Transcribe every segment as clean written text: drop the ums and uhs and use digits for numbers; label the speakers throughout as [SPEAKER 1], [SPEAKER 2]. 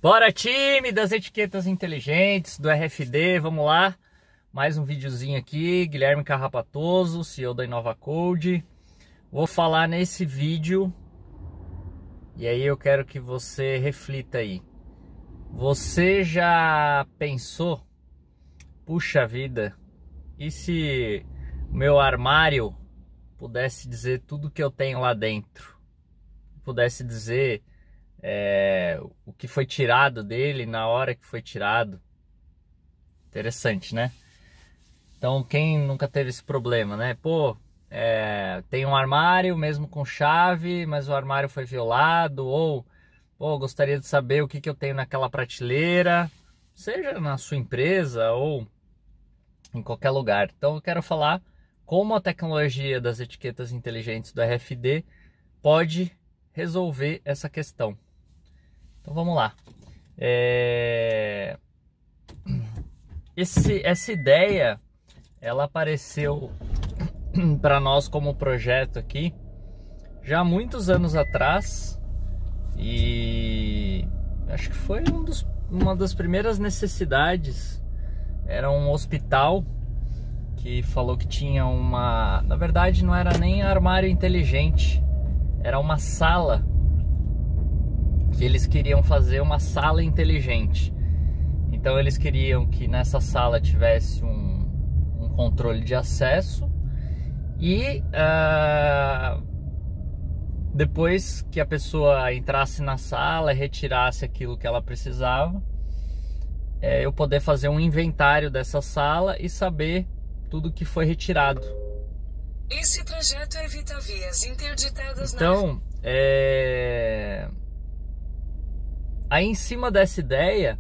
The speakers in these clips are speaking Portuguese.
[SPEAKER 1] Bora, time das etiquetas inteligentes do RFD, vamos lá. Mais um videozinho aqui, Guilherme Carrapatoso, CEO da InovaCode. Vou falar nesse vídeo e aí eu quero que você reflita aí. Você já pensou, puxa vida, e se o meu armário pudesse dizer tudo que eu tenho lá dentro? Pudesse dizer o que foi tirado dele na hora que foi tirado. Interessante, né? Então, quem nunca teve esse problema, né? Pô, tem um armário mesmo com chave, mas o armário foi violado. Ou, pô, gostaria de saber o que eu tenho naquela prateleira, seja na sua empresa ou em qualquer lugar. Então, eu quero falar como a tecnologia das etiquetas inteligentes do RFD pode resolver essa questão. Então vamos lá. Essa ideia, ela apareceu para nós como projeto aqui já há muitos anos atrás, e acho que foi uma das primeiras necessidades. Era um hospital que falou que tinha na verdade não era nem armário inteligente, era uma sala que eles queriam fazer, uma sala inteligente. Então eles queriam que nessa sala tivesse um controle de acesso e depois que a pessoa entrasse na sala e retirasse aquilo que ela precisava, eu poder fazer um inventário dessa sala e saber tudo que foi retirado.
[SPEAKER 2] Esse projeto evita vias interditadas.
[SPEAKER 1] Então, aí em cima dessa ideia,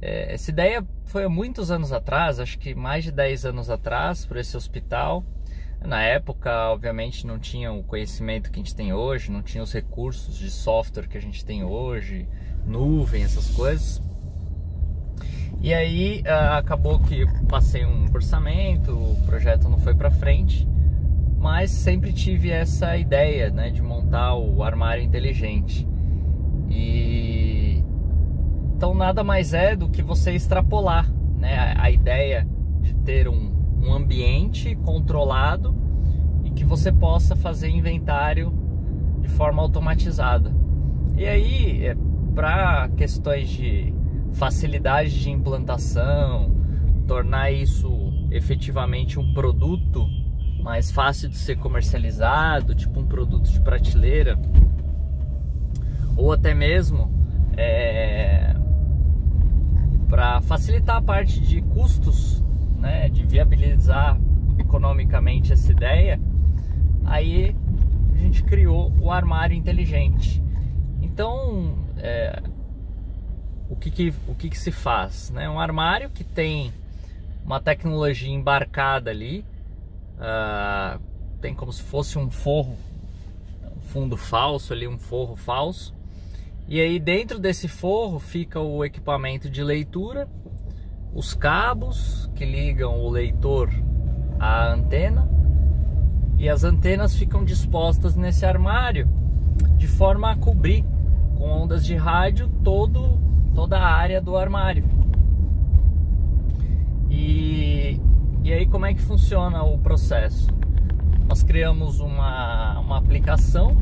[SPEAKER 1] essa ideia foi há muitos anos atrás, acho que mais de 10 anos atrás, por esse hospital. Na época, obviamente, não tinha o conhecimento que a gente tem hoje, não tinha os recursos de software que a gente tem hoje, nuvem, essas coisas. E aí acabou que eu passei um orçamento, o projeto não foi para frente, mas sempre tive essa ideia, né, de montar o armário inteligente. Então nada mais é do que você extrapolar, né, a ideia de ter um ambiente controlado e que você possa fazer inventário de forma automatizada. E aí, para questões de facilidade de implantação, tornar isso efetivamente um produto mais fácil de ser comercializado, tipo um produto de prateleira, ou até mesmo para facilitar a parte de custos, né, de viabilizar economicamente essa ideia, aí a gente criou o armário inteligente. Então, o que se faz, né? Um armário que tem uma tecnologia embarcada ali, tem como se fosse um forro, um fundo falso ali, um forro falso. E aí dentro desse forro fica o equipamento de leitura, os cabos que ligam o leitor à antena, e as antenas ficam dispostas nesse armário de forma a cobrir com ondas de rádio toda a área do armário. E aí como é que funciona o processo? Nós criamos uma aplicação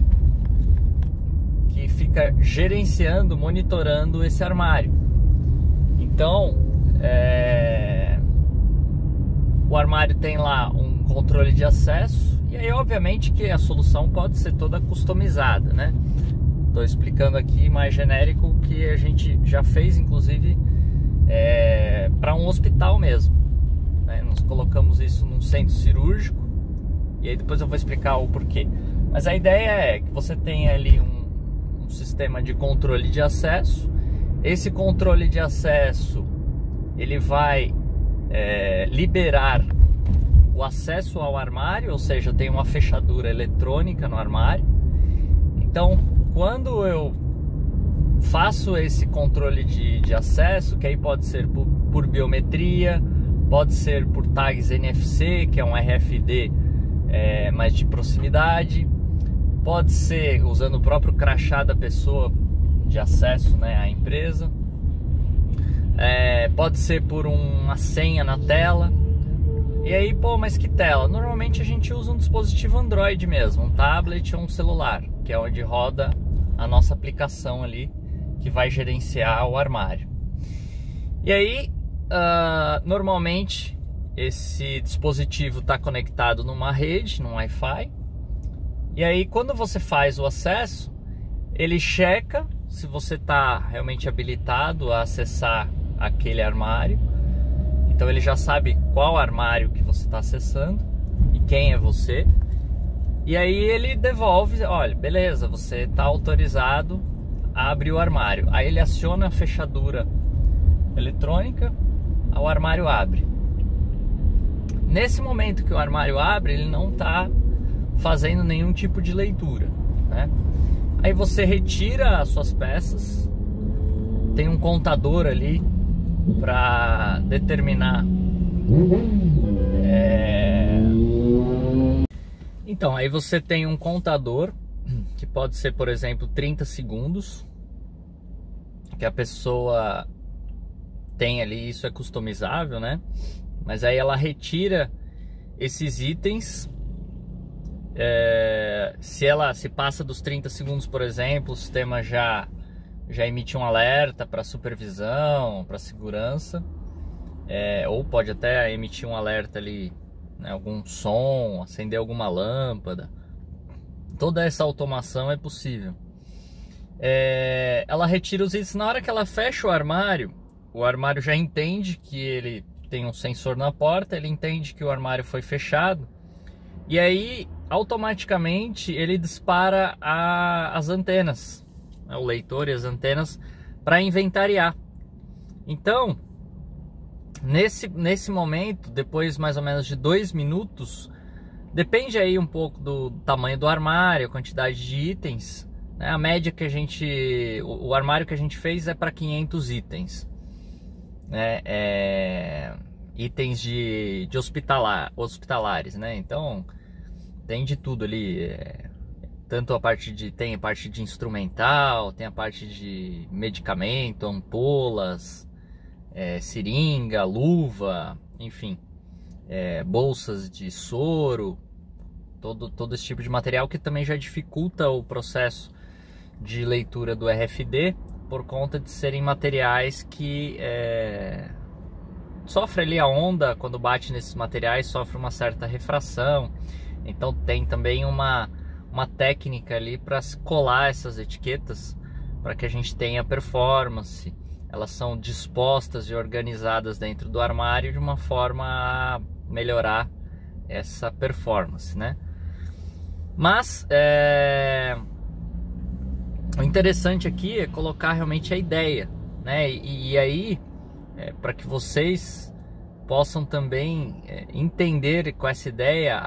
[SPEAKER 1] que fica gerenciando, monitorando esse armário. Então, o armário tem lá um controle de acesso, e aí obviamente que a solução pode ser toda customizada, né? Estou explicando aqui mais genérico que a gente já fez, inclusive, para um hospital mesmo, né? Nós colocamos isso num centro cirúrgico, e aí depois eu vou explicar o porquê. Mas a ideia é que você tenha ali um sistema de controle de acesso. Esse controle de acesso, ele vai liberar o acesso ao armário, ou seja, tem uma fechadura eletrônica no armário. Então, quando eu faço esse controle de acesso, que aí pode ser por biometria, pode ser por tags NFC, que é um RFD mais de proximidade, pode ser usando o próprio crachá da pessoa de acesso, né, à empresa. Pode ser por uma senha na tela. E aí, pô, mas que tela? Normalmente a gente usa um dispositivo Android mesmo, um tablet ou um celular, que é onde roda a nossa aplicação ali, que vai gerenciar o armário. E aí, normalmente esse dispositivo está conectado numa rede, num Wi-Fi. E aí, quando você faz o acesso, ele checa se você está realmente habilitado a acessar aquele armário. Então ele já sabe qual armário que você está acessando e quem é você. E aí ele devolve, olha, beleza, você está autorizado a abrir o armário. Aí ele aciona a fechadura eletrônica, o armário abre. Nesse momento que o armário abre, ele não está fazendo nenhum tipo de leitura, né? Aí você retira as suas peças, tem um contador ali para determinar. Então, aí você tem um contador que pode ser, por exemplo, 30 segundos, que a pessoa tem ali, isso é customizável, né? Mas aí ela retira esses itens. Se passa dos 30 segundos, por exemplo, o sistema já emite um alerta para supervisão, para segurança, ou pode até emitir um alerta ali, né, algum som, acender alguma lâmpada. Toda essa automação é possível. Ela retira os itens. Na hora que ela fecha o armário já entende que ele tem um sensor na porta, ele entende que o armário foi fechado, e aí automaticamente ele dispara as antenas, o leitor e as antenas, para inventariar. Então, nesse momento, depois mais ou menos de 2 minutos, depende aí um pouco do tamanho do armário, a quantidade de itens, né? A média que o armário que a gente fez é para 500 itens, né? Itens de hospitalares, né? Então tem de tudo ali, tem a parte de instrumental, tem a parte de medicamento, ampolas, seringa, luva, enfim, bolsas de soro, todo esse tipo de material, que também já dificulta o processo de leitura do RFD, por conta de serem materiais que sofre ali a onda, quando bate nesses materiais, sofre uma certa refração. Então tem também uma técnica ali para colar essas etiquetas, para que a gente tenha performance. Elas são dispostas e organizadas dentro do armário de uma forma a melhorar essa performance, né? Mas o interessante aqui é colocar realmente a ideia, né? E aí, para que vocês possam também entender com essa ideia,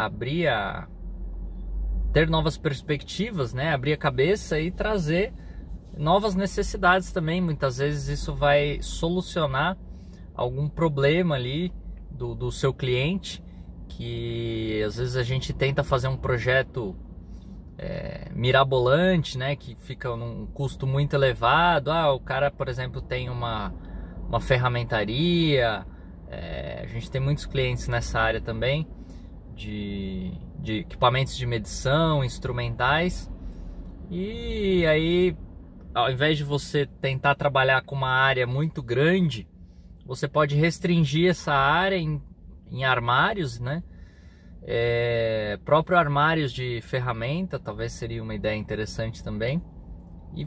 [SPEAKER 1] ter novas perspectivas, né? Abrir a cabeça e trazer novas necessidades também. Muitas vezes isso vai solucionar algum problema ali do seu cliente, que às vezes a gente tenta fazer um projeto mirabolante, né? Que fica num custo muito elevado. O cara, por exemplo, tem uma ferramentaria. A gente tem muitos clientes nessa área também, de equipamentos de medição, instrumentais. E aí, ao invés de você tentar trabalhar com uma área muito grande, você pode restringir essa área em armários, né? Próprio armários de ferramenta, talvez seria uma ideia interessante também. E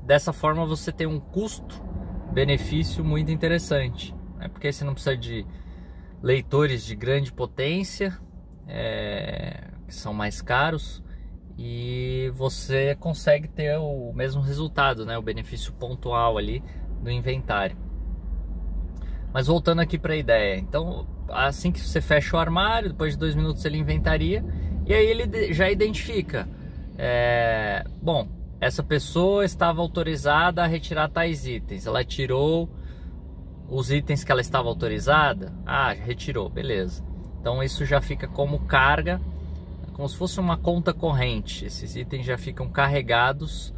[SPEAKER 1] dessa forma você tem um custo-benefício muito interessante, né? Porque você não precisa de leitores de grande potência, que são mais caros, e você consegue ter o mesmo resultado, né? O benefício pontual ali do inventário. Mas voltando aqui para a ideia, então assim que você fecha o armário, depois de 2 minutos ele inventaria, e aí ele já identifica, bom, essa pessoa estava autorizada a retirar tais itens, ela tirou os itens que ela estava autorizada, retirou, beleza. Então isso já fica como carga, como se fosse uma conta corrente. Esses itens já ficam carregados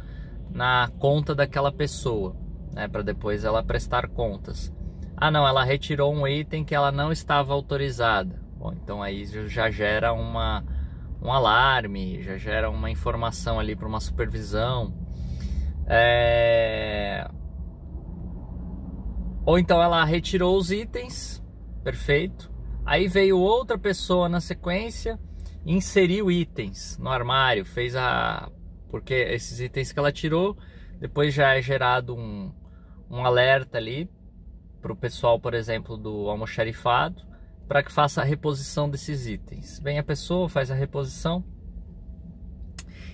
[SPEAKER 1] na conta daquela pessoa, né, para depois ela prestar contas. Ah não, ela retirou um item que ela não estava autorizada. Bom, então aí já gera um alarme, já gera uma informação ali para uma supervisão. Ou então ela retirou os itens, perfeito. Aí veio outra pessoa na sequência, inseriu itens no armário, porque esses itens que ela tirou, depois já é gerado um alerta ali para o pessoal, por exemplo, do almoxarifado, para que faça a reposição desses itens. Vem a pessoa, faz a reposição.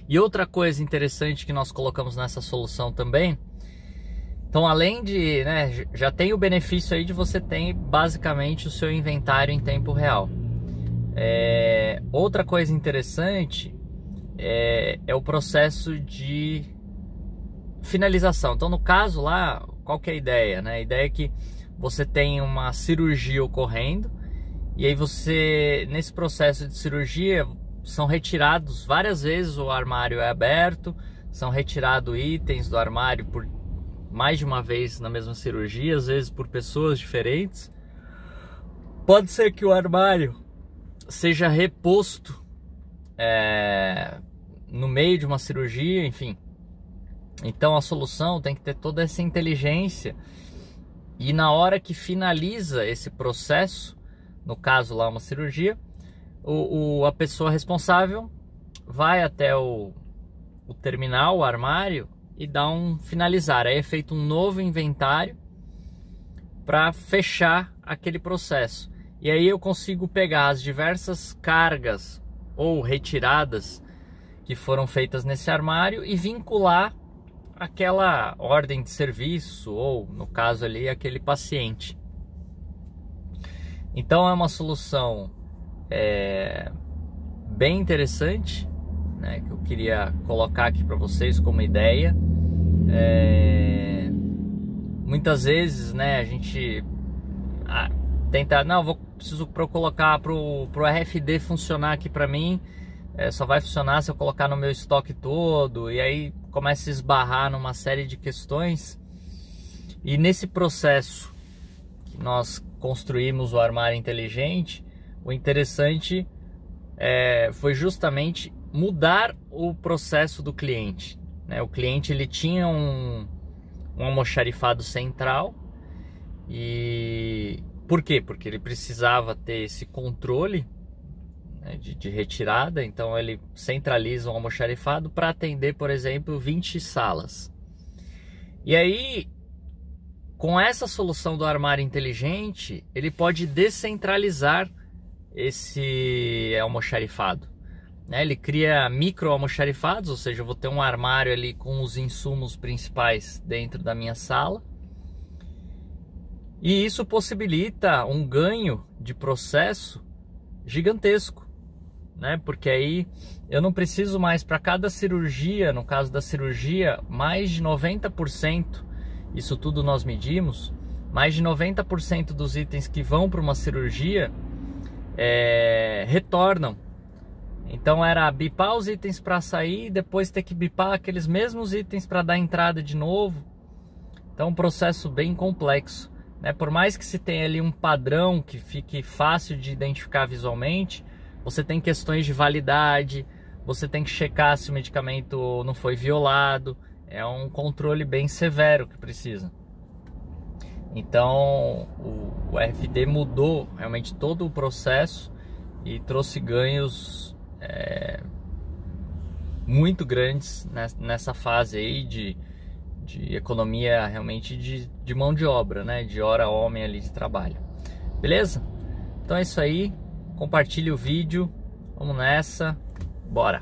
[SPEAKER 1] E outra coisa interessante que nós colocamos nessa solução também, então além de, né, já tem o benefício aí de você ter basicamente o seu inventário em tempo real. Outra coisa interessante é o processo de finalização. Então no caso lá, qual que é a ideia, né? A ideia é que você tem uma cirurgia ocorrendo e aí você, nesse processo de cirurgia, são retirados várias vezes, o armário é aberto, são retirados itens do armário por mais de uma vez na mesma cirurgia, às vezes por pessoas diferentes. Pode ser que o armário seja reposto no meio de uma cirurgia, enfim. Então a solução tem que ter toda essa inteligência, e na hora que finaliza esse processo, no caso lá uma cirurgia, a pessoa responsável vai até o terminal, o armário, e dá um finalizar. Aí é feito um novo inventário para fechar aquele processo. E aí eu consigo pegar as diversas cargas ou retiradas que foram feitas nesse armário e vincular aquela ordem de serviço, ou no caso ali, aquele paciente. Então é uma solução bem interessante, né, que eu queria colocar aqui para vocês como ideia. Muitas vezes, né, a gente tenta, não, preciso colocar pro RFD funcionar aqui para mim, só vai funcionar se eu colocar no meu estoque todo, e aí começa a esbarrar numa série de questões. E nesse processo que nós construímos o armário inteligente, o interessante foi justamente mudar o processo do cliente, né? O cliente, ele tinha um almoxarifado central. E por quê? Porque ele precisava ter esse controle, né, de retirada. Então ele centraliza um almoxarifado para atender, por exemplo, 20 salas. E aí, com essa solução do armário inteligente, ele pode descentralizar esse almoxarifado, né? Ele cria micro almoxarifados, ou seja, eu vou ter um armário ali com os insumos principais dentro da minha sala. E isso possibilita um ganho de processo gigantesco, né? Porque aí eu não preciso mais, para cada cirurgia, no caso da cirurgia, mais de 90%, isso tudo nós medimos, mais de 90% dos itens que vão para uma cirurgia retornam. Então era bipar os itens para sair, depois ter que bipar aqueles mesmos itens para dar entrada de novo. Então um processo bem complexo, né? Por mais que se tenha ali um padrão que fique fácil de identificar visualmente, você tem questões de validade, você tem que checar se o medicamento não foi violado. É um controle bem severo que precisa. Então o RFD mudou realmente todo o processo e trouxe ganhos muito grandes nessa fase aí de economia realmente de mão de obra, né? De hora homem ali de trabalho. Beleza? Então é isso aí. Compartilhe o vídeo. Vamos nessa. Bora!